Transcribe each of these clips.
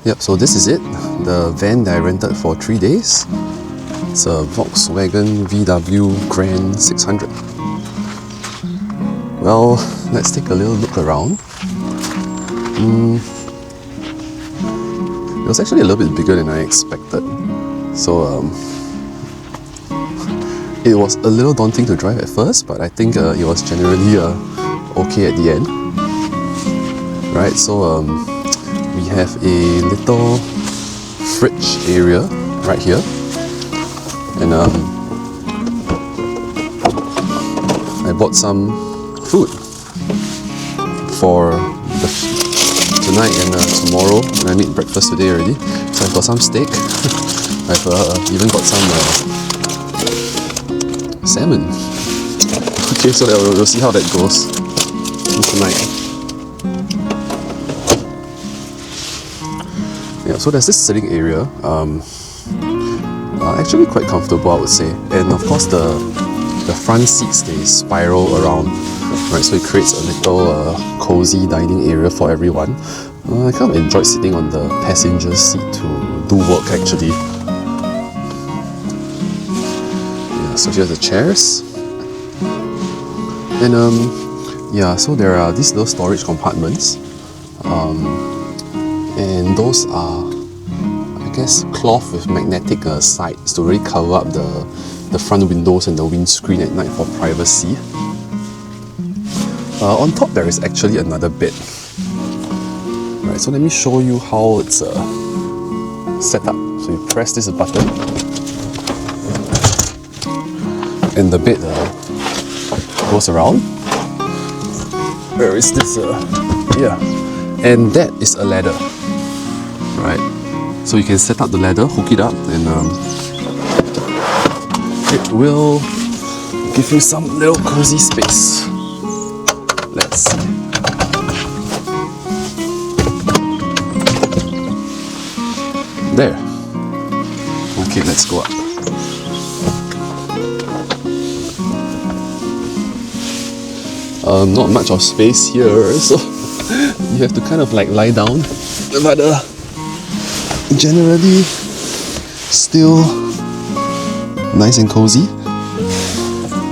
Yep, so this is it. The van that I rented for 3 days. It's a Volkswagen VW Grand 600. Well, let's take a little look around. It was actually a little bit bigger than I expected. So it was a little daunting to drive at first, but I think it was generally okay at the end. Right, so we have a little fridge area right here, and I bought some food for tonight and tomorrow, and I made breakfast today already. So I've got some steak. I've even got some salmon. Okay, so we'll see how that goes tonight. Yeah, so there's this sitting area. Actually quite comfortable, I would say. And of course the front seats, they spiral around, right? So it creates a little cozy dining area for everyone. I kind of enjoyed sitting on the passenger seat to do work actually. Yeah, so here's the chairs. And yeah, so there are these little storage compartments. And those are, I guess, cloth with magnetic sides to really cover up the front windows and the windscreen at night for privacy. On top there is actually another bed. Right, so let me show you how it's set up. So you press this button and the bed goes around. Where is this? Yeah, and that is a ladder. Right, so you can set up the ladder, hook it up, and it will give you some little cozy space. Let's see. There. Okay, let's go up. Not much of space here, so you have to kind of like lie down, but generally still nice and cozy.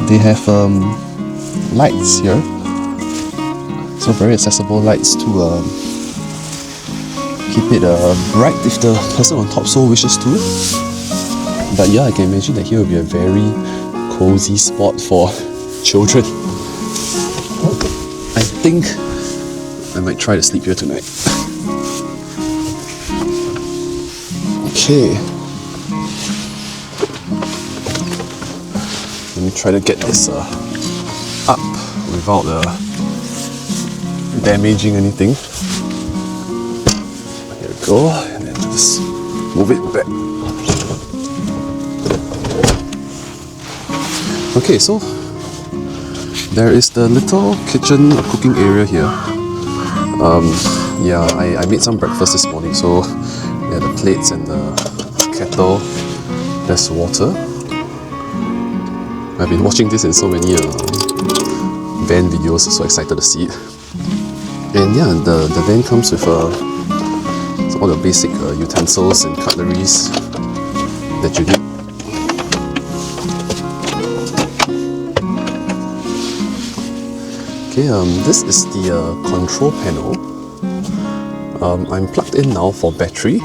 They have lights here, so very accessible lights to keep it bright if the person on top so wishes to. But yeah, I can imagine that here will be a very cozy spot for children. I think I might try to sleep here tonight. Okay. Let me try to get this up without damaging anything. Here we go, and then just move it back. Okay, so there is the little kitchen cooking area here. Yeah, I made some breakfast this morning, so yeah, the plates and the kettle, there's water. I've been watching this in so many van videos, so excited to see it. And yeah, the van comes with all the basic utensils and cutleries that you need. Okay, this is the control panel. I'm plugged in now for battery,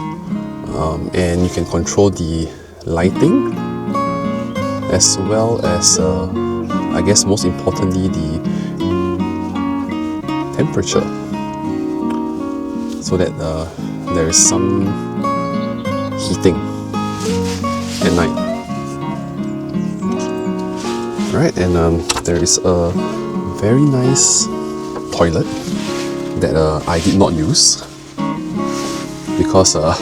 and you can control the lighting as well as, I guess most importantly, the temperature, so that there is some heating at night. Right, and there is a very nice toilet that I did not use because I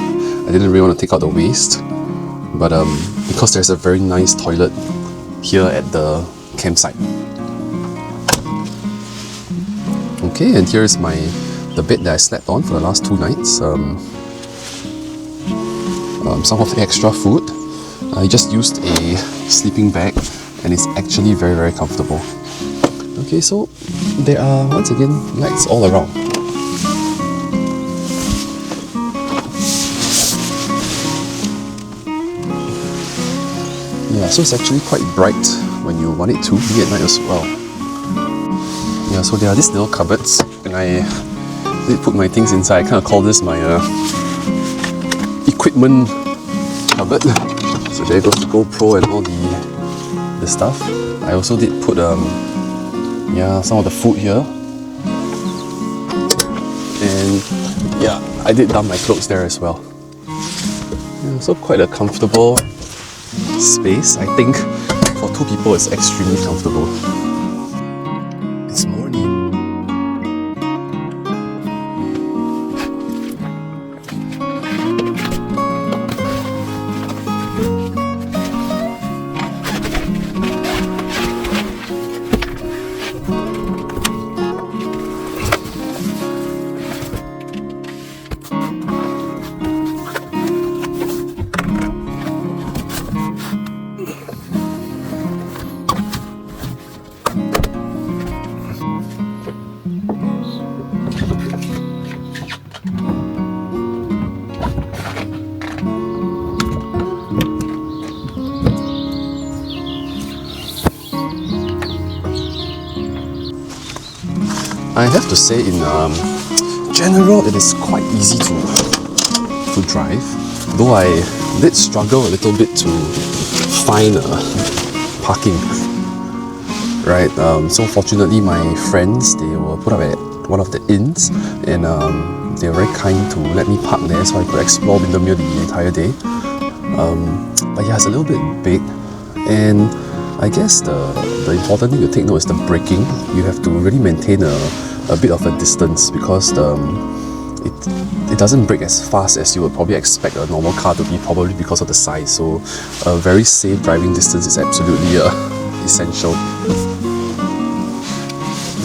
didn't really want to take out the waste, but because there's a very nice toilet here at the campsite. Okay, and here's the bed that I slept on for the last 2 nights. Some of the extra food. I just used a sleeping bag, and it's actually very, very comfortable. Okay, so there are once again lights all around. Yeah, so it's actually quite bright when you want it to be at night as well. Yeah, so there are these little cupboards, and I did put my things inside. I kind of call this my equipment cupboard. So there goes the GoPro and all the stuff. I also did put yeah, some of the food here. And yeah, I did dump my clothes there as well. Yeah, so quite a comfortable space. I think for two people it's extremely comfortable. It's morning. I have to say, in general, it is quite easy to drive, though I did struggle a little bit to find parking. Right, so fortunately my friends, they were put up at one of the inns, and they were very kind to let me park there so I could explore Windermere the entire day. But yeah, it's a little bit big, and I guess the important thing to take note is the braking. You have to really maintain a bit of a distance, because it doesn't brake as fast as you would probably expect a normal car to be, probably because of the size. So a very safe driving distance is absolutely essential.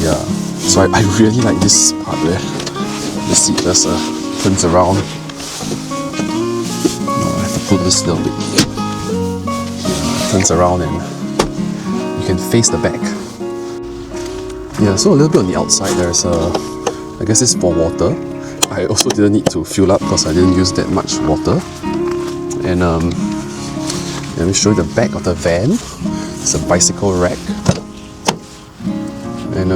Yeah, so I really like this part where the seat just turns around. I have to pull this little bit here. Yeah, turns around and you can face the back. Yeah, so a little bit on the outside, there's I guess it's for water. I also didn't need to fill up because I didn't use that much water. And let me show you the back of the van. It's a bicycle rack. And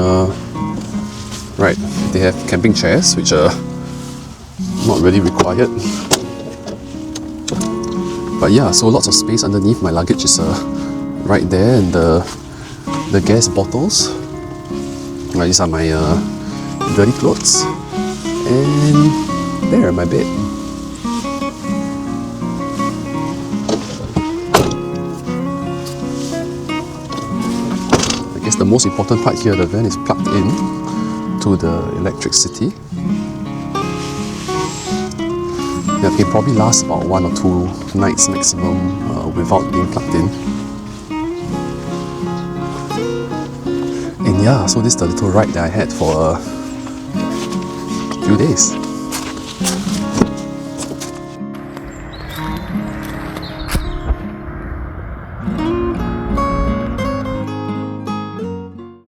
right, they have camping chairs, which are not really required. But yeah, so lots of space underneath. My luggage is right there, and the gas bottles. Right, these are my dirty clothes, and there, my bed. I guess the most important part here, the van is plugged in to the electricity. Yeah, it can probably last about 1 or 2 nights maximum without being plugged in. And yeah, so this is the little ride that I had for a few days.